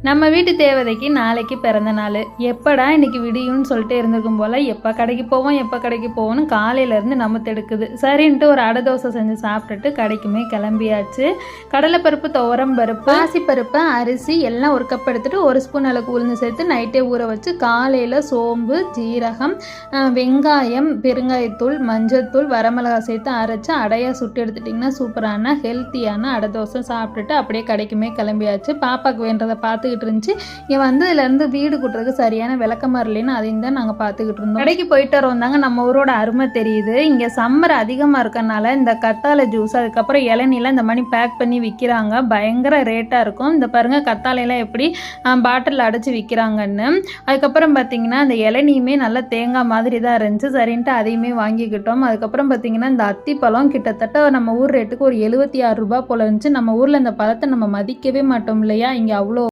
நம்ம வீட்டு தேவதைக்கு நாளைக்கு பிறந்த நாள். எப்படா இன்னைக்கு விடியும்னு சொல்லிட்டு இருந்திருக்கும் போல் எப்போ கடைக்கு போவோம்னு காலையிலேருந்து நம்ம தெடுக்குது. சரின்ட்டு ஒரு அடை தோசை செஞ்சு சாப்பிட்டுட்டு கடைக்குமே கிளம்பியாச்சு. கடலைப்பருப்பு, துவரம்பருப்பு, பாசிப்பருப்பு, அரிசி எல்லாம் ஒரு கப் எடுத்துகிட்டு ஒரு ஸ்பூன் அளவுக்கு உளுந்து சேர்த்து நைட்டே ஊற வச்சு காலையில் சோம்பு, ஜீரகம், வெங்காயம், பெருங்காயத்தூள், மஞ்சள்தூள், வரமிளகாய் சேர்த்து அரைச்சி அடையாக சுட்டு எடுத்துட்டிங்கன்னா சூப்பரான ஹெல்த்தியான அடை தோசை சாப்பிட்டுட்டு அப்படியே கடைக்குமே கிளம்பியாச்சு. பாப்பாவுக்கு வேண்டதை பார்த்துக்கிட்டு இருந்துச்சு. இங்கே வந்ததுலேருந்து வீடு கூட்டுறதுக்கு சரியான விளக்கமாக இல்லைன்னு அதையும் தான் நாங்கள் பார்த்துக்கிட்டு இருந்தோம். கடைக்கு போயிட்டு வரோம் தாங்க நம்ம ஊரோட அருமை தெரியுது. இங்கே சம்மர் அதிகமாக இருக்கனால இந்த கத்தாழை ஜூஸ், அதுக்கப்புறம் இளநீலாம் இந்த மாதிரி பேக் பண்ணி விற்கிறாங்க. பயங்கர ரேட்டாக இருக்கும். இந்த பாருங்கள் கத்தாழைலாம் எப்படி பாட்டிலில் அடைச்சி விற்கிறாங்கன்னு. அதுக்கப்புறம் பார்த்திங்கன்னா இந்த இளநியுமே நல்லா தேங்காய் மாதிரி தான் இருந்துச்சு. சரின்ட்டு அதையுமே வாங்கிக்கிட்டோம். அதுக்கப்புறம் பார்த்திங்கன்னா இந்த அத்திப்பழம் கிட்டத்தட்ட நம்ம ஊர் ரேட்டுக்கு ஒரு 76 ரூபா போல் இருந்துச்சு. நம்ம ஊரில் இந்த பழத்தை நம்ம மதிக்கவே மாட்டோம் இல்லையா? இங்கே அவ்வளோ